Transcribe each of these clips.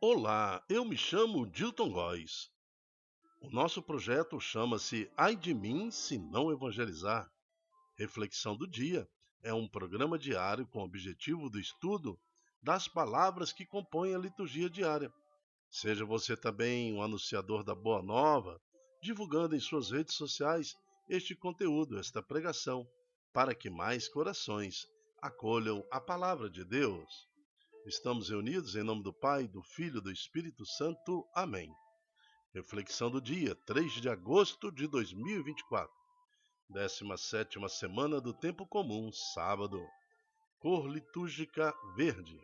Olá, eu me chamo Dilton Góes. O nosso projeto chama-se Ai de mim se não evangelizar. Reflexão do Dia é um programa diário com o objetivo do estudo das palavras que compõem a liturgia diária. Seja você também um anunciador da Boa Nova, divulgando em suas redes sociais este conteúdo, esta pregação, para que mais corações acolham a palavra de Deus. Estamos reunidos em nome do Pai, do Filho e do Espírito Santo. Amém. Reflexão do dia, 3 de agosto de 2024. 17ª semana do Tempo Comum, sábado. Cor litúrgica verde.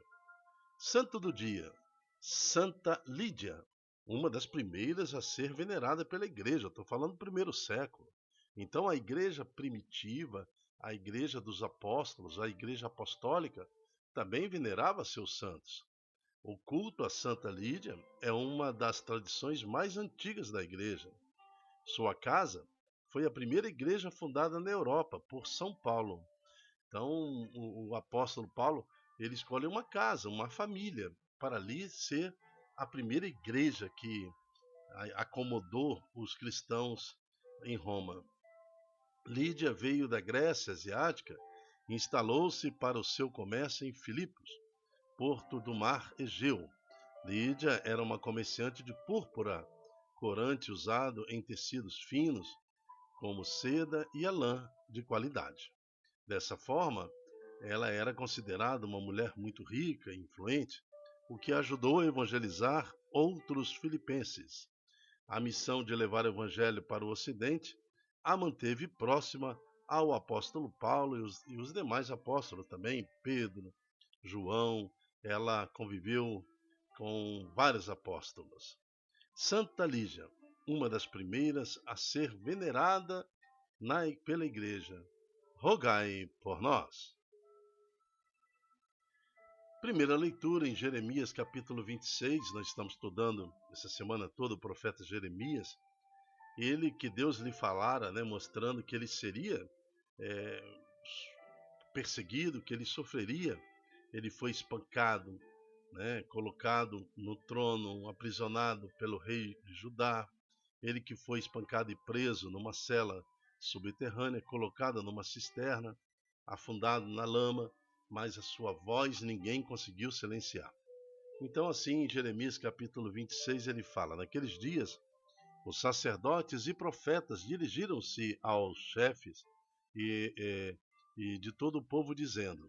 Santo do dia, Santa Lídia, uma das primeiras a ser venerada pela igreja. Estou falando do primeiro século. Então a igreja primitiva, a igreja dos apóstolos, a igreja apostólica, também venerava seus santos. O culto a Santa Lídia é uma das tradições mais antigas da igreja. Sua casa foi a primeira igreja fundada na Europa por São Paulo. Então, o apóstolo Paulo, ele escolhe uma casa, uma família, para ali ser a primeira igreja que acomodou os cristãos em Roma. Lídia veio da Grécia Asiática e instalou-se para o seu comércio em Filipos, porto do mar Egeu. Lídia era uma comerciante de púrpura, corante usado em tecidos finos, como seda e a lã de qualidade. Dessa forma, ela era considerada uma mulher muito rica e influente, o que ajudou a evangelizar outros filipenses. A missão de levar o evangelho para o Ocidente a manteve próxima ao apóstolo Paulo e os demais apóstolos também, Pedro, João. Ela conviveu com vários apóstolos. Santa Lígia, uma das primeiras a ser venerada pela Igreja, rogai por nós. Primeira leitura em Jeremias capítulo 26, nós estamos estudando essa semana toda o profeta Jeremias, ele que Deus lhe falara, mostrando que ele seria perseguido, que ele sofreria. Ele foi espancado, colocado no trono, aprisionado pelo rei de Judá. Ele que foi espancado e preso numa cela subterrânea, colocado numa cisterna, afundado na lama, mas a sua voz ninguém conseguiu silenciar. Então, assim, em Jeremias capítulo 26, ele fala: naqueles dias, os sacerdotes e profetas dirigiram-se aos chefes e de todo o povo, dizendo: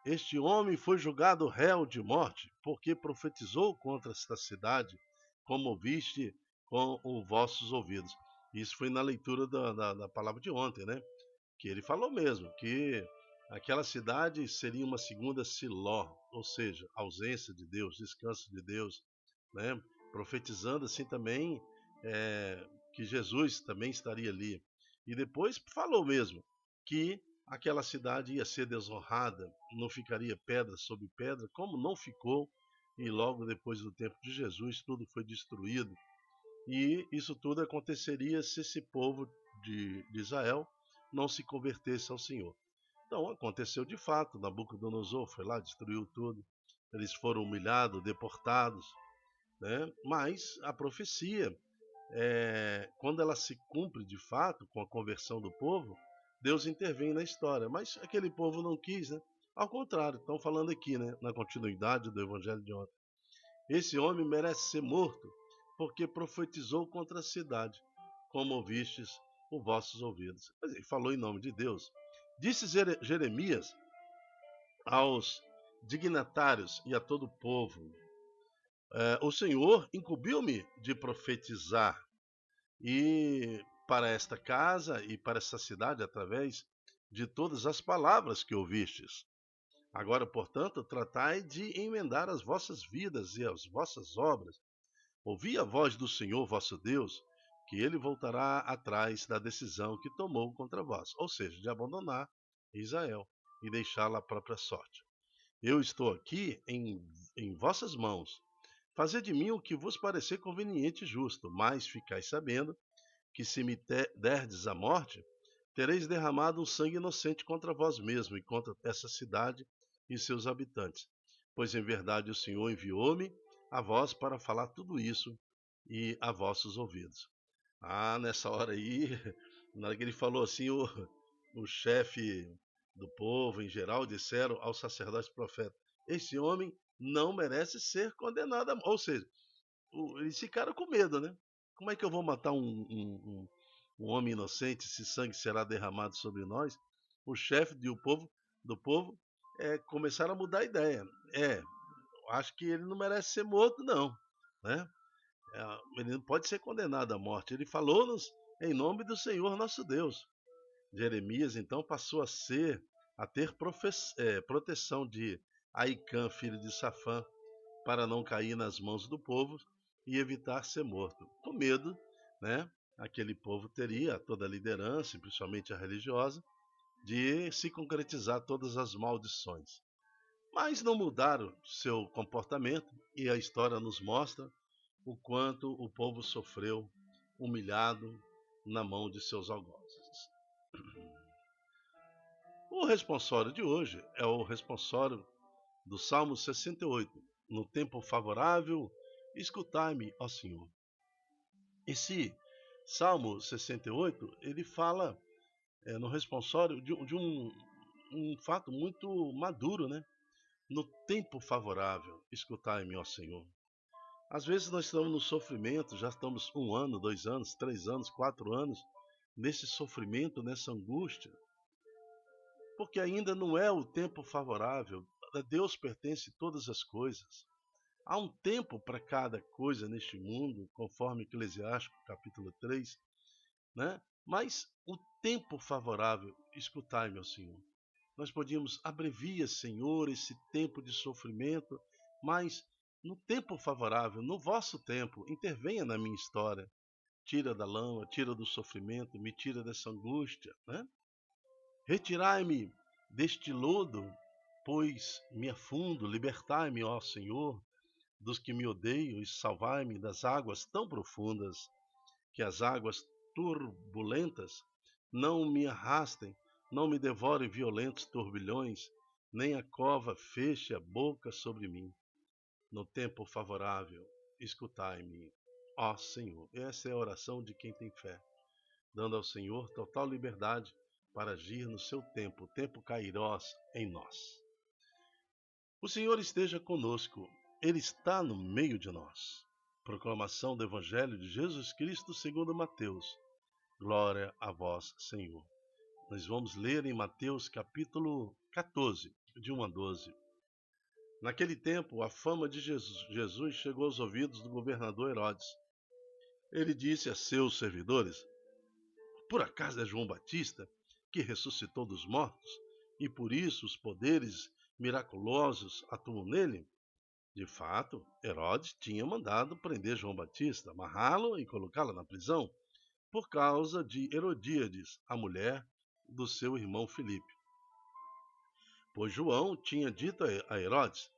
este homem foi julgado réu de morte, porque profetizou contra esta cidade, como ouviste com os vossos ouvidos. Isso foi na leitura da palavra de ontem, que ele falou mesmo, que aquela cidade seria uma segunda Siló, ou seja, ausência de Deus, descanso de Deus, profetizando assim também que Jesus também estaria ali. E depois falou mesmo que aquela cidade ia ser desonrada, não ficaria pedra sobre pedra, como não ficou, e logo depois do tempo de Jesus tudo foi destruído. E isso tudo aconteceria se esse povo de Israel não se convertesse ao Senhor. Então aconteceu de fato, Nabucodonosor foi lá, destruiu tudo, eles foram humilhados, deportados, mas a profecia, quando ela se cumpre de fato com a conversão do povo, Deus intervém na história, mas aquele povo não quis, Ao contrário, estão falando aqui, na continuidade do evangelho de ontem. Esse homem merece ser morto, porque profetizou contra a cidade, como ouvistes os vossos ouvidos. Mas ele falou em nome de Deus. Disse Jeremias aos dignatários e a todo o povo: o Senhor incumbiu-me de profetizar e para esta casa e para esta cidade através de todas as palavras que ouvistes. Agora, portanto, tratai de emendar as vossas vidas e as vossas obras. Ouvi a voz do Senhor vosso Deus, que ele voltará atrás da decisão que tomou contra vós, ou seja, de abandonar Israel e deixá-la à própria sorte. Eu estou aqui em vossas mãos. Fazei de mim o que vos parecer conveniente e justo, mas ficais sabendo que se me derdes a morte, tereis derramado um sangue inocente contra vós mesmos e contra essa cidade e seus habitantes. Pois em verdade o Senhor enviou-me a voz para falar tudo isso e a vossos ouvidos. Nessa hora aí, na hora que ele falou assim, o chefe do povo em geral disseram aos sacerdotes e profetas: esse homem não merece ser condenado. Ou seja, eles ficaram com medo, né? Como é que eu vou matar um homem inocente se sangue será derramado sobre nós? O chefe do povo começaram a mudar a ideia. Acho que ele não merece ser morto, não, né? Ele não pode ser condenado à morte. Ele falou-nos em nome do Senhor nosso Deus. Jeremias então passou a ter proteção de Aicã, filho de Safã, para não cair nas mãos do povo e evitar ser morto. Com medo, né? Aquele povo teria toda a liderança, principalmente a religiosa, de se concretizar todas as maldições. Mas não mudaram seu comportamento e a história nos mostra o quanto o povo sofreu humilhado na mão de seus algozes. O responsório de hoje é o responsório do Salmo 68. No tempo favorável, escutai-me, ó Senhor. Esse Salmo 68, ele fala no responsório de um fato muito maduro, né? No tempo favorável, escutai-me, ó Senhor. Às vezes nós estamos no sofrimento, já estamos 1 ano, 2 anos, 3 anos, 4 anos, nesse sofrimento, nessa angústia, porque ainda não é o tempo favorável. A Deus pertence todas as coisas. Há um tempo para cada coisa neste mundo, conforme Eclesiástico capítulo 3, né? Mas o tempo favorável, escutai, meu Senhor. Nós podíamos, abrevia, Senhor, esse tempo de sofrimento, mas no tempo favorável, no vosso tempo, intervenha na minha história. Tira da lama, tira do sofrimento, me tira dessa angústia, né? Retirai-me deste lodo, pois me afundo, libertai-me, ó Senhor, dos que me odeiam e salvai-me das águas tão profundas, que as águas turbulentas não me arrastem, não me devorem violentos turbilhões, nem a cova feche a boca sobre mim. No tempo favorável, escutai-me, ó Senhor. Essa é a oração de quem tem fé, dando ao Senhor total liberdade para agir no seu tempo, o tempo kairós em nós. O Senhor esteja conosco, Ele está no meio de nós. Proclamação do Evangelho de Jesus Cristo segundo Mateus. Glória a vós, Senhor. Nós vamos ler em Mateus capítulo 14, de 1 a 12. Naquele tempo, a fama de Jesus chegou aos ouvidos do governador Herodes. Ele disse a seus servidores: por acaso é João Batista, que ressuscitou dos mortos, e por isso os poderes miraculosos atuam nele? De fato, Herodes tinha mandado prender João Batista, amarrá-lo e colocá-lo na prisão, por causa de Herodíades, a mulher do seu irmão Filipe. Pois João tinha dito a Herodes: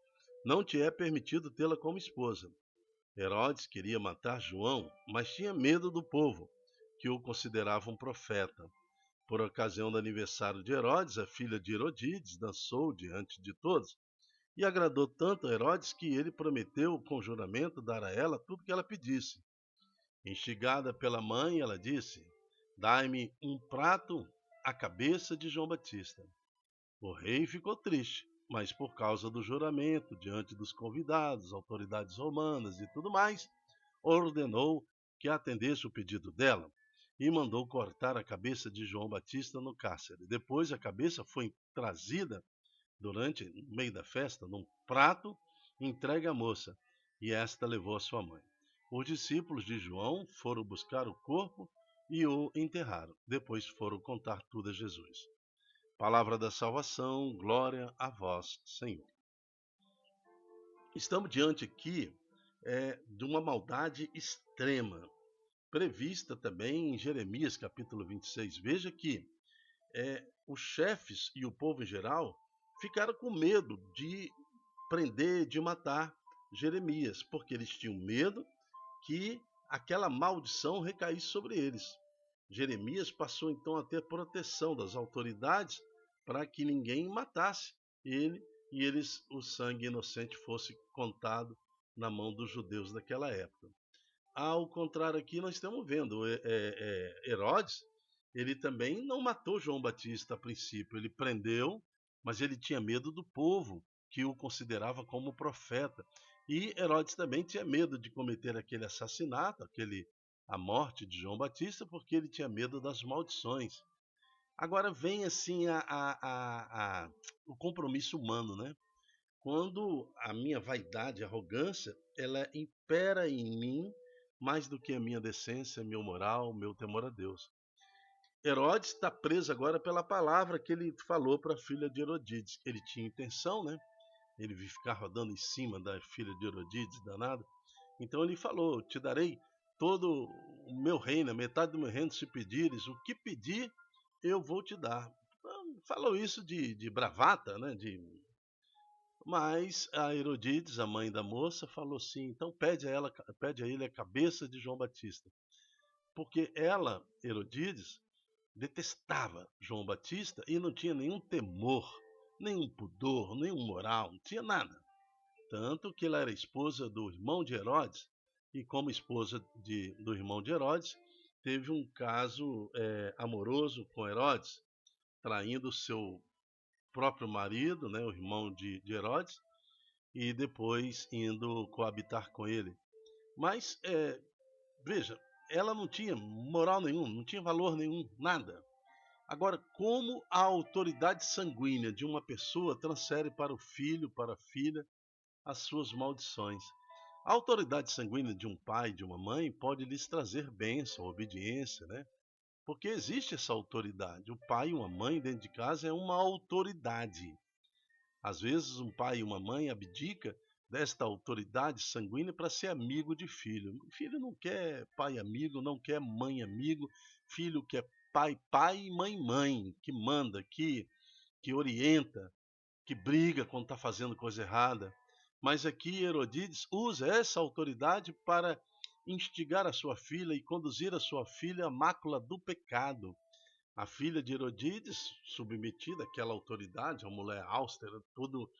não te é permitido tê-la como esposa. Herodes queria matar João, mas tinha medo do povo, que o considerava um profeta. Por ocasião do aniversário de Herodes, a filha de Herodíades dançou diante de todos, e agradou tanto a Herodes que ele prometeu com juramento dar a ela tudo que ela pedisse. Instigada pela mãe, ela disse: dai-me um prato à cabeça de João Batista. O rei ficou triste, mas por causa do juramento diante dos convidados, autoridades romanas e tudo mais, ordenou que atendesse o pedido dela e mandou cortar a cabeça de João Batista no cárcere. Depois a cabeça foi trazida no meio da festa, num prato, entregue à moça, e esta levou a sua mãe. Os discípulos de João foram buscar o corpo e o enterraram. Depois foram contar tudo a Jesus. Palavra da salvação, glória a vós, Senhor. Estamos diante aqui de uma maldade extrema, prevista também em Jeremias capítulo 26. Veja que os chefes e o povo em geral ficaram com medo de prender, de matar Jeremias, porque eles tinham medo que aquela maldição recaísse sobre eles. Jeremias passou então a ter proteção das autoridades para que ninguém matasse ele e o sangue inocente fosse contado na mão dos judeus daquela época. Ao contrário aqui, nós estamos vendo, Herodes, ele também não matou João Batista a princípio, ele prendeu, mas ele tinha medo do povo, que o considerava como profeta. E Herodes também tinha medo de cometer aquele assassinato, a morte de João Batista, porque ele tinha medo das maldições. Agora vem assim o compromisso humano, né? Quando a minha vaidade, arrogância, ela impera em mim mais do que a minha decência, meu moral, meu temor a Deus. Herodes está preso agora pela palavra que ele falou para a filha de Herodíades. Ele tinha intenção, né? Ele ia ficar rodando em cima da filha de Herodíades, danado. Então ele falou: te darei todo o meu reino, a metade do meu reino, se pedires. O que pedir, eu vou te dar. Então, falou isso de bravata, né? Mas a Herodíades, a mãe da moça, falou assim: então pede a ele a cabeça de João Batista. Porque ela, Herodíades, detestava João Batista e não tinha nenhum temor, nenhum pudor, nenhum moral, não tinha nada. Tanto que ela era esposa do irmão de Herodes, e como esposa do irmão de Herodes, teve um caso amoroso com Herodes, traindo seu próprio marido, né, o irmão de Herodes, e depois indo coabitar com ele. Mas, veja, ela não tinha moral nenhum, não tinha valor nenhum, nada. Agora, como a autoridade sanguínea de uma pessoa transfere para o filho, para a filha, as suas maldições? A autoridade sanguínea de um pai, de uma mãe, pode lhes trazer bênção, obediência, né? Porque existe essa autoridade. O pai e uma mãe dentro de casa é uma autoridade. Às vezes um pai e uma mãe abdica desta autoridade sanguínea para ser amigo de filho. Filho não quer pai amigo, não quer mãe amigo. Filho quer pai, pai e mãe, mãe, que manda, que orienta, que briga quando está fazendo coisa errada. Mas aqui Herodíades usa essa autoridade para instigar a sua filha e conduzir a sua filha à mácula do pecado. A filha de Herodíades, submetida àquela autoridade, uma mulher austera, tudo,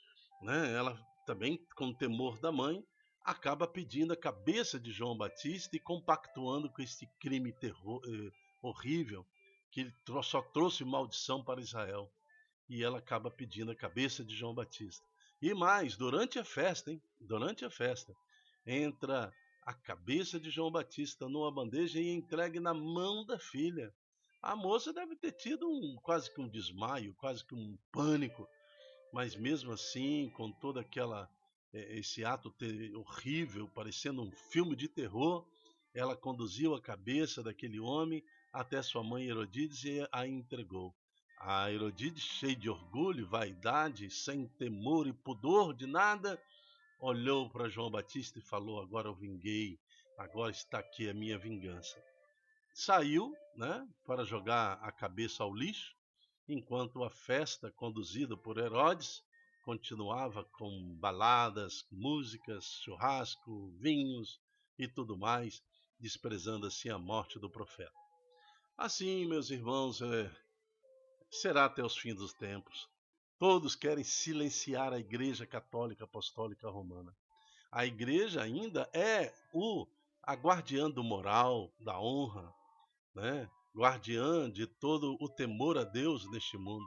né? Ela também, com o temor da mãe, acaba pedindo a cabeça de João Batista e compactuando com este crime horrível que só trouxe maldição para Israel. E ela acaba pedindo a cabeça de João Batista. E mais, durante a festa, hein? Durante a festa, entra a cabeça de João Batista numa bandeja e é entregue na mão da filha. A moça deve ter tido quase que um desmaio, quase que um pânico, mas mesmo assim, com todo esse ato horrível, parecendo um filme de terror, ela conduziu a cabeça daquele homem até sua mãe Herodíades e a entregou. A Herodíades, cheia de orgulho, vaidade, sem temor e pudor de nada, olhou para João Batista e falou: agora eu vinguei, agora está aqui a minha vingança. Saiu, né, para jogar a cabeça ao lixo, enquanto a festa conduzida por Herodes continuava com baladas, músicas, churrasco, vinhos e tudo mais, desprezando assim a morte do profeta. Assim, meus irmãos, será até os fins dos tempos. Todos querem silenciar a Igreja Católica Apostólica Romana. A Igreja ainda é a guardiã do moral, da honra, né? Guardiã de todo o temor a Deus neste mundo.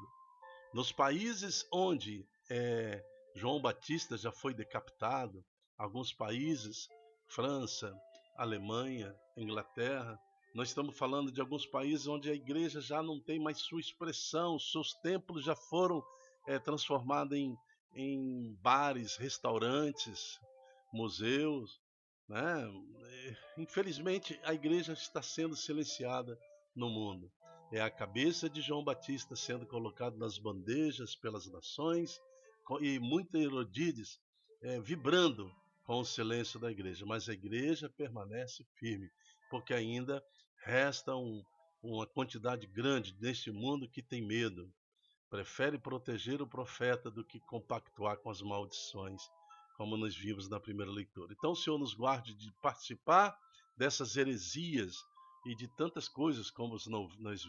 Nos países onde João Batista já foi decapitado, alguns países, França, Alemanha, Inglaterra, nós estamos falando de alguns países onde a igreja já não tem mais sua expressão, seus templos já foram transformados em bares, restaurantes, museus, né? Infelizmente, a igreja está sendo silenciada no mundo. É a cabeça de João Batista sendo colocada nas bandejas pelas nações e muita Herodíades vibrando com o silêncio da igreja. Mas a igreja permanece firme, porque ainda resta uma quantidade grande neste mundo que tem medo. Prefere proteger o profeta do que compactuar com as maldições, como nós vimos na primeira leitura. Então o Senhor nos guarde de participar dessas heresias e de tantas coisas como nós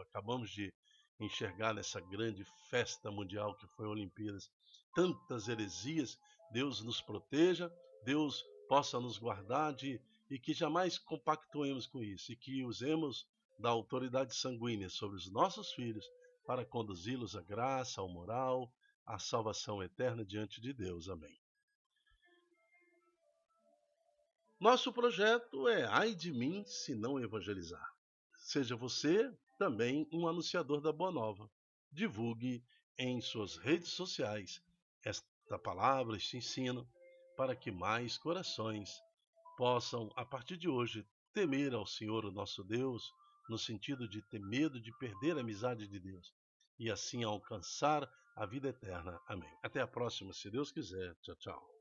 acabamos de enxergar nessa grande festa mundial que foi a Olimpíadas. Tantas heresias Deus nos proteja, Deus possa nos guardar e que jamais compactuemos com isso e que usemos da autoridade sanguínea sobre os nossos filhos para conduzi-los à graça, ao moral, à salvação eterna diante de Deus. Amém. Nosso projeto é Ai de mim se não evangelizar. Seja você também um anunciador da Boa Nova. Divulgue em suas redes sociais esta palavra, este ensino, para que mais corações possam, a partir de hoje, temer ao Senhor, o nosso Deus, no sentido de ter medo de perder a amizade de Deus e assim alcançar a vida eterna. Amém. Até a próxima, se Deus quiser. Tchau, tchau.